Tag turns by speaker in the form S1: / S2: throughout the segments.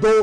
S1: 2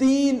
S1: 3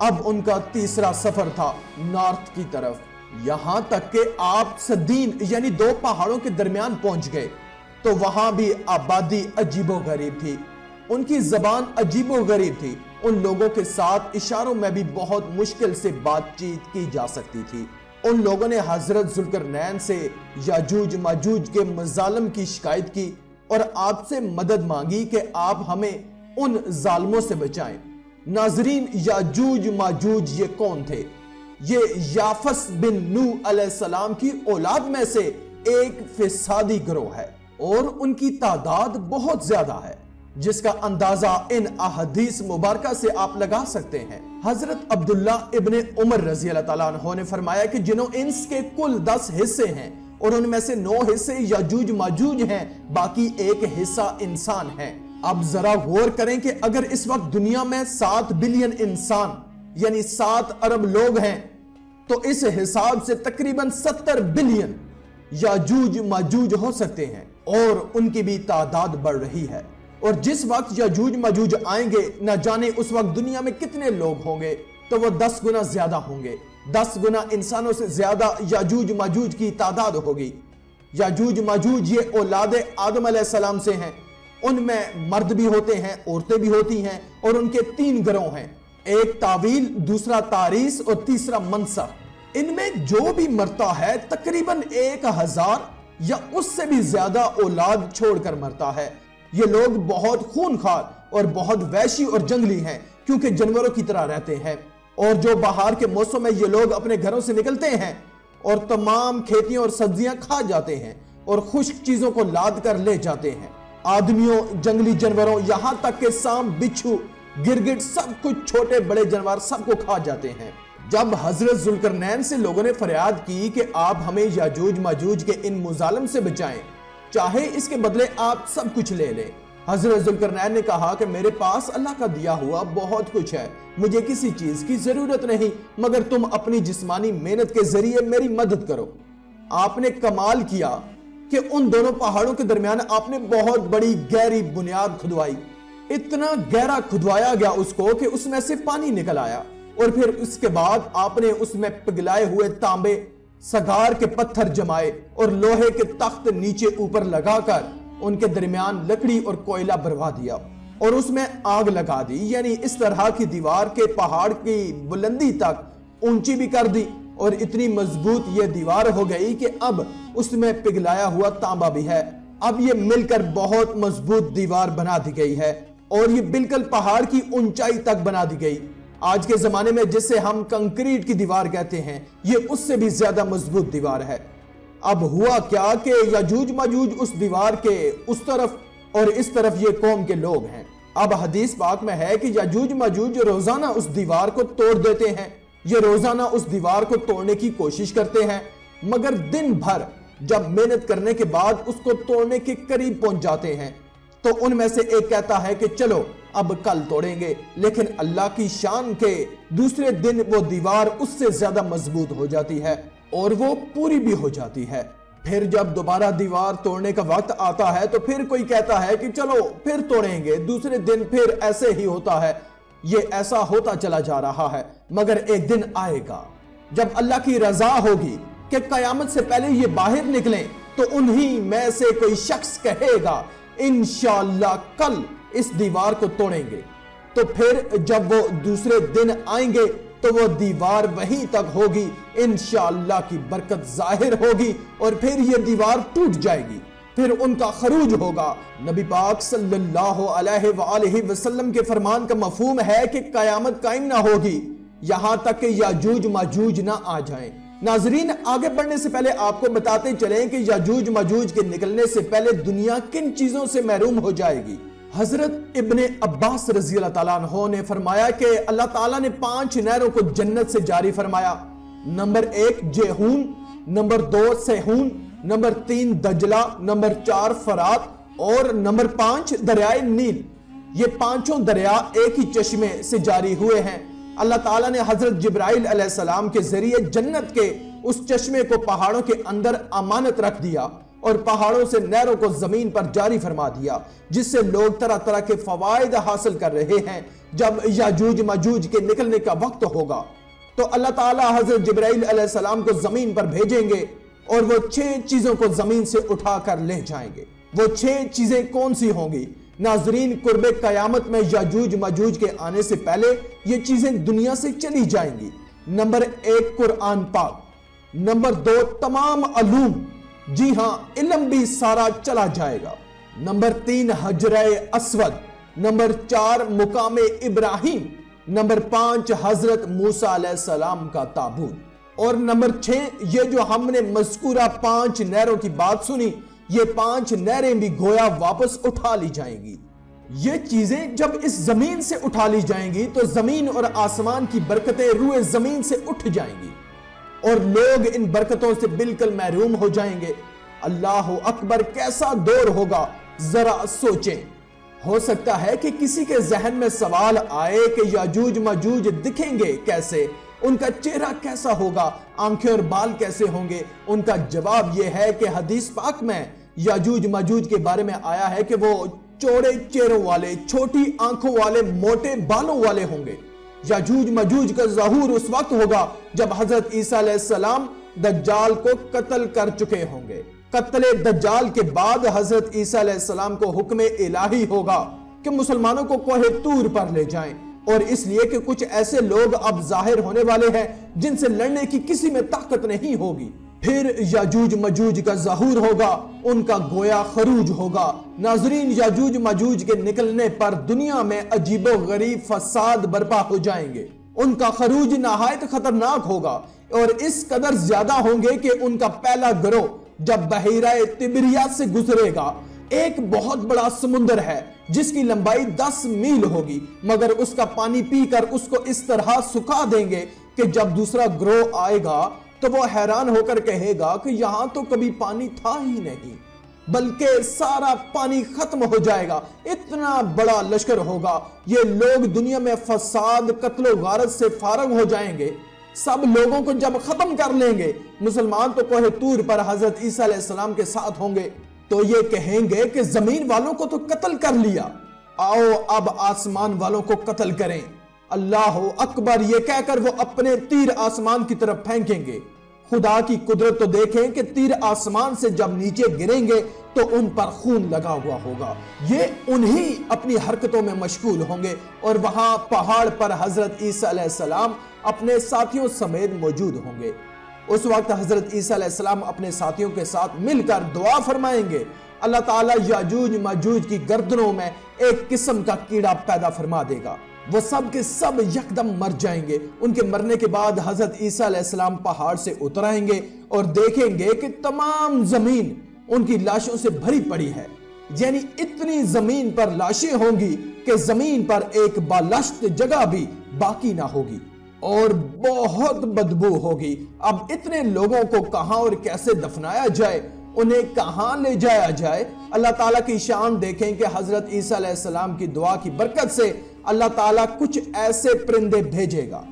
S1: اب ان کا تیسرا سفر تھا نارتھ کی طرف، یہاں تک کہ آپ صدین یعنی 2 پہاڑوں کے درمیان پہنچ گئے تو وہاں بھی آبادی عجیب و غریب تھی، ان کی زبان عجیب و غریب تھی، ان لوگوں کے ساتھ اشاروں میں بھی بہت مشکل سے بات چیت کی جا سکتی تھی۔ ان لوگوں نے حضرت ذوالقرنین سے یاجوج ماجوج کے مظالم کی شکایت کی اور آپ سے مدد مانگی کہ آپ ہمیں ان ظالموں سے بچائیں۔ ناظرین، یاجوج ماجوج یہ کون تھے؟ یہ یافس بن نوح علیہ السلام کی اولاد میں سے ایک فسادی گروہ ہے اور ان کی تعداد بہت زیادہ ہے، جس کا اندازہ ان احادیث مبارکہ سے آپ لگا سکتے ہیں۔ حضرت عبداللہ ابن عمر رضی اللہ تعالیٰ عنہ نے فرمایا کہ جنوں انس کے کل 10 حصے ہیں اور ان میں سے 9 حصے یاجوج ماجوج ہیں، باقی 1 حصہ انسان ہیں۔ اب ذرا غور کریں کہ اگر اس وقت دنیا میں 7 بلین انسان یعنی 7 ارب لوگ ہیں تو اس حساب سے تقریباً 70 بلین یاجوج ماجوج ہو سکتے ہیں اور ان کی بھی تعداد بڑھ رہی ہے، اور جس وقت یاجوج ماجوج آئیں گے نہ جانے اس وقت دنیا میں کتنے لوگ ہوں گے، تو وہ 10 گنا زیادہ ہوں گے، 10 گنا انسانوں سے زیادہ یاجوج ماجوج کی تعداد ہوگی۔ یاجوج ماجوج یہ اولاد آدم علیہ السلام سے ہیں، ان میں مرد بھی ہوتے ہیں، عورتیں بھی ہوتی ہیں، اور ان کے 3 گروہ ہیں، ایک طاویل، دوسرا تاریس اور تیسرا منسخ۔ ان میں جو بھی مرتا ہے تقریباً 1000 یا اس سے بھی زیادہ اولاد چھوڑ کر مرتا ہے۔ یہ لوگ بہت خونخوار اور بہت وحشی اور جنگلی ہیں کیونکہ جانوروں کی طرح رہتے ہیں، اور جو بہار کے موسم میں یہ لوگ اپنے گھروں سے نکلتے ہیں اور تمام کھیتیاں اور سبزیاں کھا جاتے ہیں اور خشک چیزوں کو لاد کر لے جاتے ہیں۔ آدمیوں، جنگلی جانوروں، یہاں تک کہ سانپ، بچھو، گرگٹ، سب کچھ چھوٹے بڑے جانور سب کو کھا جاتے ہیں۔ جب حضرت ذوالقرنین سے لوگوں نے فریاد کی کہ آپ ہمیں یاجوج ماجوج کے ان مظالم سے بچائیں، چاہے اس کے بدلے آپ سب کچھ لے لیں، حضرت ذوالقرنین نے کہا کہ میرے پاس اللہ کا دیا ہوا بہت کچھ ہے، مجھے کسی چیز کی ضرورت نہیں مگر تم اپنی جسمانی محنت کے ذریعے میری مدد کرو۔ آپ نے کمال کیا کہ ان دونوں پہاڑوں کے درمیان آپ نے بہت بڑی گہری بنیاد کھدوائی، اتنا گہرا کھدوایا گیا اس کو کہ اس میں سے پانی نکل آیا، اور پھر اس کے بعد آپ نے اس میں پگھلائے ہوئے تانبے، سگار کے پتھر جمائے اور لوہے کے تخت نیچے اوپر لگا کر ان کے درمیان لکڑی اور کوئلہ بھروا دیا اور اس میں آگ لگا دی، یعنی اس طرح کی دیوار کے پہاڑ کی بلندی تک اونچی بھی کر دی، اور اتنی مضبوط یہ دیوار ہو گئی کہ اب اس میں پگھلایا ہوا تانبا بھی ہے۔ اب یہ مل کر بہت مضبوط دیوار بنا دی گئی ہے اور یہ بالکل پہاڑ کی اونچائی تک بنا دی گئی۔ آج کے زمانے میں جسے ہم کنکریٹ کی دیوار کہتے ہیں، یہ اس سے بھی زیادہ مضبوط دیوار ہے۔ اب ہوا کیا کہ یاجوج ماجوج اس دیوار کے اس طرف اور اس طرف یہ قوم کے لوگ ہیں۔ اب حدیث پاک میں ہے کہ یاجوج ماجوج روزانہ اس دیوار کو توڑ دیتے ہیں، یہ روزانہ اس دیوار کو توڑنے کی کوشش کرتے ہیں، مگر دن بھر جب محنت کرنے کے بعد اس کو توڑنے کے قریب پہنچ جاتے ہیں تو ان میں سے ایک کہتا ہے کہ چلو اب کل توڑیں گے، لیکن اللہ کی شان کے دوسرے دن وہ دیوار اس سے زیادہ مضبوط ہو جاتی ہے اور وہ پوری بھی ہو جاتی ہے۔ پھر جب دوبارہ دیوار توڑنے کا وقت آتا ہے تو پھر کوئی کہتا ہے کہ چلو پھر توڑیں گے، دوسرے دن پھر ایسے ہی ہوتا ہے، یہ ایسا ہوتا چلا جا رہا ہے، مگر ایک دن آئے گا جب اللہ کی رضا ہوگی کہ قیامت سے پہلے یہ باہر نکلیں تو انہی میں سے کوئی شخص کہے گا انشاءاللہ کل اس دیوار کو توڑیں گے، تو پھر جب وہ دوسرے دن آئیں گے تو وہ دیوار وہیں تک ہوگی، انشاءاللہ کی برکت ظاہر ہوگی اور پھر یہ دیوار ٹوٹ جائے گی، پھر ان کا خروج ہوگا۔ نبی پاک صلی اللہ علیہ وآلہ وسلم کے فرمان کا مفہوم ہے کہ قیامت قائم نہ ہوگی یہاں تک کہ یاجوج ماجوج نہ آ جائیں۔ ناظرین، آگے بڑھنے سے پہلے آپ کو بتاتے چلیں کہ یاجوج ماجوج کے نکلنے سے پہلے دنیا کن چیزوں سے محروم ہو جائے گی۔ حضرت ابن عباس رضی اللہ تعالیٰ عنہ نے فرمایا کہ اللہ تعالیٰ نے 5 نہروں کو جنت سے جاری فرمایا۔ نمبر 1 جیہون، نمبر 2 سیہون، نمبر 3 دجلہ، نمبر 4 فرات اور نمبر 5 دریائے نیل۔ یہ 5 دریا ایک ہی چشمے سے جاری ہوئے ہیں۔ اللہ تعالیٰ نے حضرت جبرائیل علیہ السلام کے ذریعے جنت کے اس چشمے کو پہاڑوں کے اندر امانت رکھ دیا اور پہاڑوں سے نہروں کو زمین پر جاری فرما دیا، جس سے لوگ طرح طرح کے فوائد حاصل کر رہے ہیں۔ جب یاجوج ماجوج کے نکلنے کا وقت ہوگا تو اللہ تعالیٰ حضرت جبرائیل علیہ السلام کو زمین پر بھیجیں گے اور وہ 6 چیزوں کو زمین سے اٹھا کر لے جائیں گے۔ وہ 6 چیزیں کون سی ہوں گی؟ ناظرین، قرب قیامت میں یاجوج ماجوج کے آنے سے پہلے یہ چیزیں دنیا سے چلی جائیں گی۔ نمبر 1 قرآن پاک، نمبر 2 تمام علوم، جی ہاں علم بھی سارا چلا جائے گا۔ نمبر 3 حجرہ اسود، نمبر 4 مقام ابراہیم، نمبر 5 حضرت موسیٰ علیہ السلام کا تابوت، اور نمبر 6 یہ جو ہم نے مذکورہ 5 نہروں کی بات سنی، یہ 5 نہریں بھی گویا واپس اٹھا لی جائیں گی۔ یہ چیزیں جب اس زمین سے اٹھا لی جائیں گی تو زمین اور آسمان کی برکتیں روئے زمین سے اٹھ جائیں گی اور لوگ ان برکتوں سے بالکل محروم ہو جائیں گے۔ اللہ اکبر، کیسا دور ہوگا ذرا سوچیں۔ ہو سکتا ہے کہ کسی کے ذہن میں سوال آئے کہ یاجوج ماجوج دکھیں گے کیسے، ان کا چہرہ کیسا ہوگا، آنکھیں اور بال کیسے ہوں گے؟ ان کا جواب یہ ہے کہ حدیث پاک میں یاجوج ماجوج کے بارے میں آیا ہے کہ وہ چوڑے چہروں والے، چھوٹی آنکھوں والے، موٹے بالوں والے ہوں گے۔ یاجوج ماجوج کا ظہور اس وقت ہوگا جب حضرت عیسیٰ علیہ السلام دجال کو قتل کر چکے ہوں گے۔ قتل دجال کے بعد حضرت عیسیٰ علیہ السلام کو حکم الہی ہوگا کہ مسلمانوں کو کوہ طور پر لے جائیں، اور اس لیے کہ کچھ ایسے لوگ اب ظاہر ہونے والے ہیں جن سے لڑنے کی کسی میں طاقت نہیں ہوگی۔ پھر یاجوج ماجوج کا ظہور ہوگا، ان کا گویا خروج ہوگا۔ ناظرین، یاجوج ماجوج کے نکلنے پر دنیا میں عجیب و غریب فساد برپا ہو جائیں گے۔ ان کا خروج نہایت خطرناک ہوگا اور اس قدر زیادہ ہوں گے کہ ان کا پہلا گروہ جب بحیرہ تبریاس سے گزرے گا، ایک بہت بڑا سمندر ہے جس کی لمبائی 10 میل ہوگی، مگر اس کا پانی پی کر اس کو اس طرح سکھا دیں گے کہ جب دوسرا گروہ آئے گا تو وہ حیران ہو کر کہے گا کہ یہاں تو کبھی پانی تھا ہی نہیں، بلکہ سارا پانی ختم ہو جائے گا۔ اتنا بڑا لشکر ہوگا، یہ لوگ دنیا میں فساد، قتل و غارت سے فارغ ہو جائیں گے۔ سب لوگوں کو جب ختم کر لیں گے، مسلمان تو کوہ طور پر حضرت عیسیٰ علیہ السلام کے ساتھ ہوں گے، تو یہ کہیں گے کہ زمین والوں کو تو قتل کر لیا، آؤ اب آسمان والوں کو قتل کریں۔ اللہ اکبر، یہ کہہ کر وہ اپنے تیر آسمان کی طرف پھینکیں گے۔ خدا کی قدرت تو دیکھیں کہ تیر آسمان سے جب نیچے گریں گے تو ان پر خون لگا ہوا ہوگا، یہ انہی اپنی حرکتوں میں مشغول ہوں گے، اور وہاں پہاڑ پر حضرت عیسیٰ علیہ السلام اپنے ساتھیوں سمیت موجود ہوں گے۔ اس وقت حضرت عیسیٰ علیہ السلام اپنے ساتھیوں کے ساتھ مل کر دعا فرمائیں گے۔ اللہ تعالیٰ یاجوج ماجوج کی گردنوں میں ایک قسم کا کیڑا پیدا فرما دے گا، وہ سب کے سب یکدم مر جائیں گے۔ ان کے مرنے کے بعد حضرت عیسیٰ علیہ السلام پہاڑ سے اتر آئیں گے اور دیکھیں گے کہ تمام زمین ان کی لاشوں سے بھری پڑی ہے، یعنی اتنی زمین پر لاشیں ہوں گی کہ زمین پر ایک بالشت جگہ بھی باقی نہ ہوگی، اور بہت بدبو ہوگی۔ اب اتنے لوگوں کو کہاں اور کیسے دفنایا جائے، انہیں کہاں لے جایا جائے؟ اللہ تعالیٰ کی شان دیکھیں کہ حضرت عیسیٰ علیہ السلام کی دعا کی برکت سے اللہ تعالیٰ کچھ ایسے پرندے بھیجے گا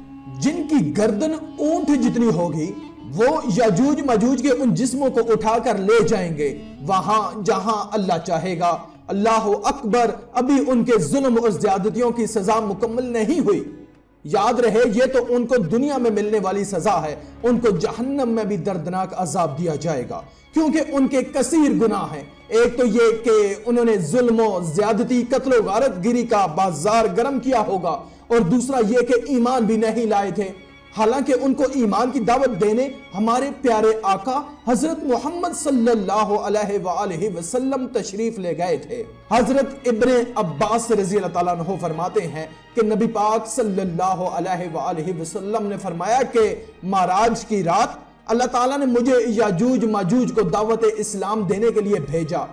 S1: جن کی گردن اونٹ جتنی ہوگی، وہ یاجوج ماجوج کے ان جسموں کو اٹھا کر لے جائیں گے وہاں جہاں اللہ چاہے گا۔ اللہ اکبر، ابھی ان کے ظلم اور زیادتیوں کی سزا مکمل نہیں ہوئی۔ یاد رہے، یہ تو ان کو دنیا میں ملنے والی سزا ہے، ان کو جہنم میں بھی دردناک عذاب دیا جائے گا، کیونکہ ان کے کثیر گناہ ہیں۔ ایک تو یہ کہ انہوں نے ظلم و زیادتی، قتل و غارت گری کا بازار گرم کیا ہوگا، اور دوسرا یہ کہ ایمان بھی نہیں لائے تھے، حالانکہ ان کو ایمان کی دعوت دینے ہمارے پیارے آقا حضرت محمد صلی اللہ علیہ وآلہ وسلم تشریف لے گئے تھے۔ حضرت ابن عباس رضی اللہ تعالیٰ عنہ فرماتے ہیں کہ نبی پاک صلی اللہ علیہ وآلہ وسلم نے فرمایا کہ معراج کی رات اللہ تعالیٰ نے مجھے یاجوج ماجوج کو دعوت اسلام دینے کے لیے بھیجا۔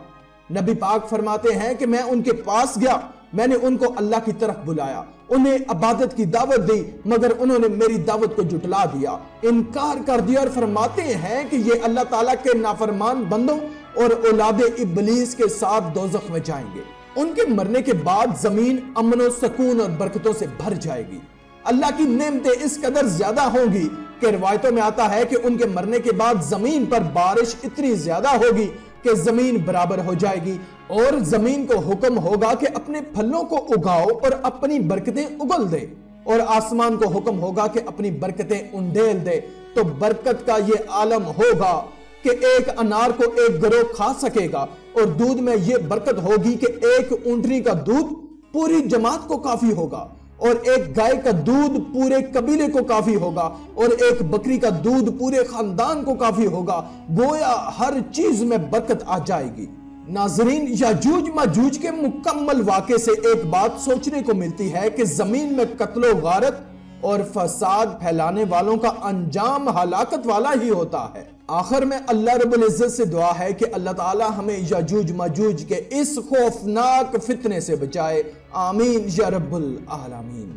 S1: نبی پاک فرماتے ہیں کہ میں ان کے پاس گیا، میں نے ان کو اللہ کی طرف بلایا، انہیں عبادت کی دعوت دی، مگر انہوں نے میری دعوت کو جھٹلا دیا، انکار کر دیا، اور فرماتے ہیں کہ یہ اللہ تعالیٰ کے نافرمان بندوں اور اولاد ابلیس کے ساتھ دوزخ میں جائیں گے۔ ان کے مرنے کے بعد زمین امن و سکون اور برکتوں سے بھر جائے گی۔ اللہ کی نعمتیں اس قدر زیادہ ہوں گی کہ روایتوں میں آتا ہے کہ ان کے مرنے کے بعد زمین پر بارش اتنی زیادہ ہوگی کہ زمین برابر ہو جائے گی اور زمین کو حکم ہوگا کہ اپنے پھلوں کو اگاؤ اور اپنی برکتیں اگل دے، اور آسمان کو حکم ہوگا کہ اپنی برکتیں انڈیل دے۔ تو برکت کا یہ عالم ہوگا کہ ایک انار کو ایک گروہ کھا سکے گا، اور دودھ میں یہ برکت ہوگی کہ ایک اونٹنی کا دودھ پوری جماعت کو کافی ہوگا، اور ایک گائے کا دودھ پورے قبیلے کو کافی ہوگا، اور ایک بکری کا دودھ پورے خاندان کو کافی ہوگا۔ گویا ہر چیز میں برکت آ جائے گی۔ ناظرین، یاجوج ماجوج کے مکمل واقعے سے ایک بات سوچنے کو ملتی ہے کہ زمین میں قتل و غارت اور فساد پھیلانے والوں کا انجام ہلاکت والا ہی ہوتا ہے۔ آخر میں اللہ رب العزت سے دعا ہے کہ اللہ تعالی ہمیں یاجوج ماجوج کے اس خوفناک فتنے سے بچائے۔ آمین یا رب العالمین۔